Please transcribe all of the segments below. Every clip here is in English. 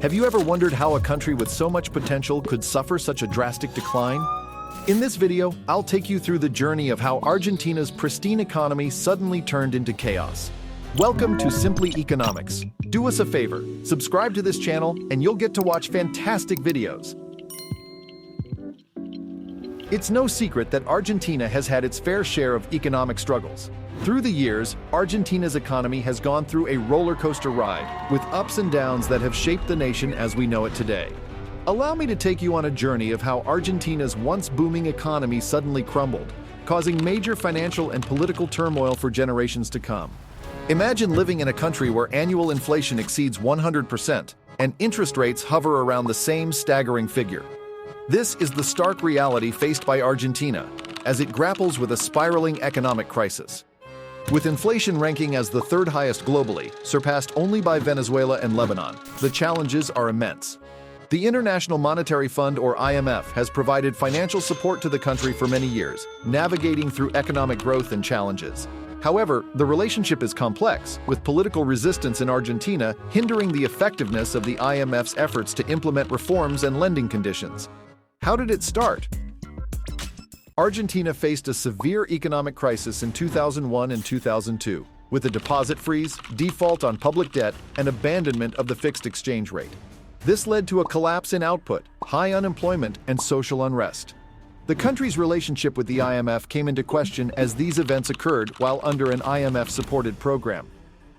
Have you ever wondered how a country with so much potential could suffer such a drastic decline? In this video, I'll take you through the journey of how Argentina's pristine economy suddenly turned into chaos. Welcome to Simply Economics. Do us a favor, subscribe to this channel, and you'll get to watch fantastic videos. It's no secret that Argentina has had its fair share of economic struggles. Through the years, Argentina's economy has gone through a roller coaster ride, with ups and downs that have shaped the nation as we know it today. Allow me to take you on a journey of how Argentina's once booming economy suddenly crumbled, causing major financial and political turmoil for generations to come. Imagine living in a country where annual inflation exceeds 100% and interest rates hover around the same staggering figure. This is the stark reality faced by Argentina as it grapples with a spiraling economic crisis. With inflation ranking as the third highest globally, surpassed only by Venezuela and Lebanon, the challenges are immense. The International Monetary Fund, or IMF, has provided financial support to the country for many years, navigating through economic growth and challenges. However, the relationship is complex, with political resistance in Argentina hindering the effectiveness of the IMF's efforts to implement reforms and lending conditions. How did it start? Argentina faced a severe economic crisis in 2001 and 2002, with a deposit freeze, default on public debt, and abandonment of the fixed exchange rate. This led to a collapse in output, high unemployment, and social unrest. The country's relationship with the IMF came into question as these events occurred while under an IMF-supported program.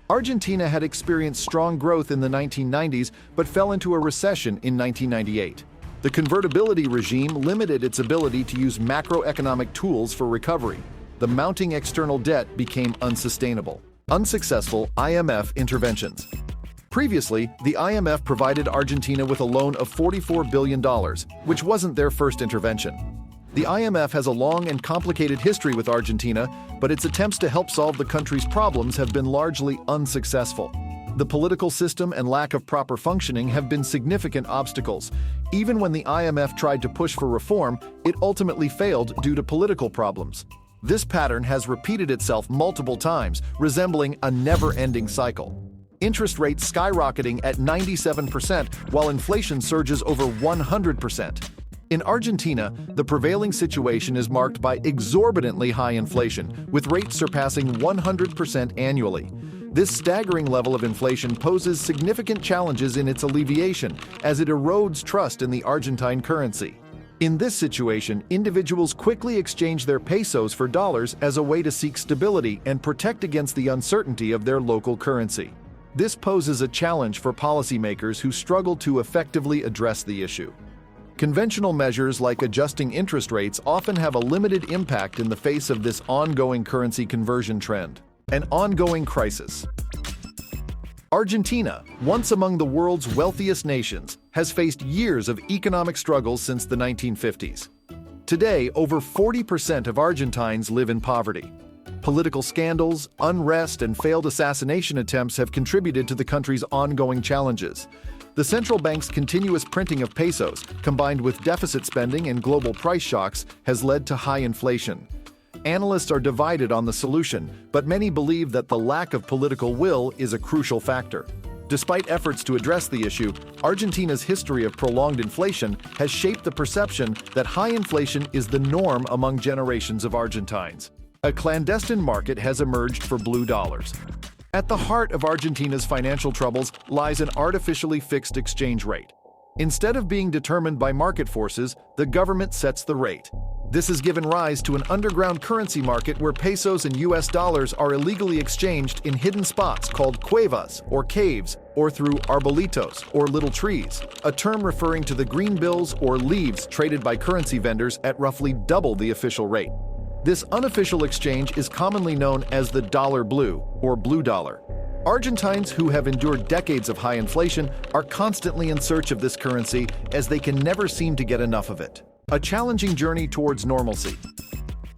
Argentina had experienced strong growth in the 1990s but fell into a recession in 1998. The convertibility regime limited its ability to use macroeconomic tools for recovery. The mounting external debt became unsustainable. Unsuccessful IMF interventions. Previously, the IMF provided Argentina with a loan of $44 billion, which wasn't their first intervention. The IMF has a long and complicated history with Argentina, but its attempts to help solve the country's problems have been largely unsuccessful. The political system and lack of proper functioning have been significant obstacles. Even when the IMF tried to push for reform, it ultimately failed due to political problems. This pattern has repeated itself multiple times, resembling a never-ending cycle. Interest rates skyrocketing at 97%, while inflation surges over 100%. In Argentina, the prevailing situation is marked by exorbitantly high inflation, with rates surpassing 100% annually. This staggering level of inflation poses significant challenges in its alleviation, as it erodes trust in the Argentine currency. In this situation, individuals quickly exchange their pesos for dollars as a way to seek stability and protect against the uncertainty of their local currency. This poses a challenge for policymakers who struggle to effectively address the issue. Conventional measures like adjusting interest rates often have a limited impact in the face of this ongoing currency conversion trend. An ongoing crisis. Argentina, once among the world's wealthiest nations, has faced years of economic struggles since the 1950s. Today, over 40% of Argentines live in poverty. Political scandals, unrest, and failed assassination attempts have contributed to the country's ongoing challenges. The central bank's continuous printing of pesos, combined with deficit spending and global price shocks, has led to high inflation. Analysts are divided on the solution, but many believe that the lack of political will is a crucial factor. Despite efforts to address the issue, Argentina's history of prolonged inflation has shaped the perception that high inflation is the norm among generations of Argentines. A clandestine market has emerged for blue dollars. At the heart of Argentina's financial troubles lies an artificially fixed exchange rate. Instead of being determined by market forces, the government sets the rate. This has given rise to an underground currency market where pesos and US dollars are illegally exchanged in hidden spots called cuevas, or caves, or through arbolitos, or little trees, a term referring to the green bills or leaves traded by currency vendors at roughly double the official rate. This unofficial exchange is commonly known as the dollar blue, or blue dollar. Argentines who have endured decades of high inflation are constantly in search of this currency as they can never seem to get enough of it. A challenging journey towards normalcy.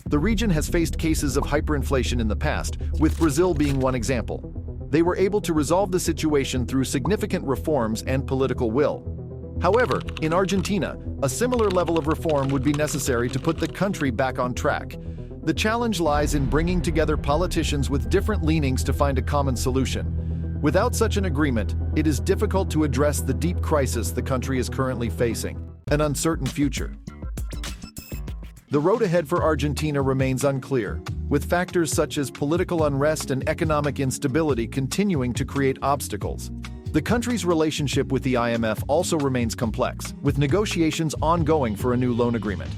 The region has faced cases of hyperinflation in the past, with Brazil being one example. They were able to resolve the situation through significant reforms and political will. However, in Argentina, a similar level of reform would be necessary to put the country back on track. The challenge lies in bringing together politicians with different leanings to find a common solution. Without such an agreement, it is difficult to address the deep crisis the country is currently facing, an uncertain future. The road ahead for Argentina remains unclear, with factors such as political unrest and economic instability continuing to create obstacles. The country's relationship with the IMF also remains complex, with negotiations ongoing for a new loan agreement.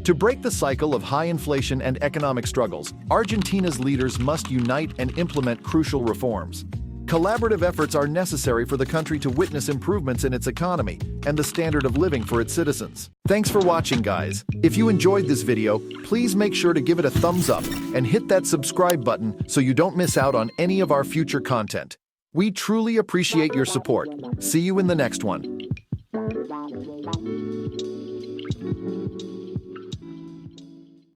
To break the cycle of high inflation and economic struggles, Argentina's leaders must unite and implement crucial reforms. Collaborative efforts are necessary for the country to witness improvements in its economy and the standard of living for its citizens. Thanks for watching, guys. If you enjoyed this video, please make sure to give it a thumbs up and hit that subscribe button so you don't miss out on any of our future content. We truly appreciate your support. See you in the next one.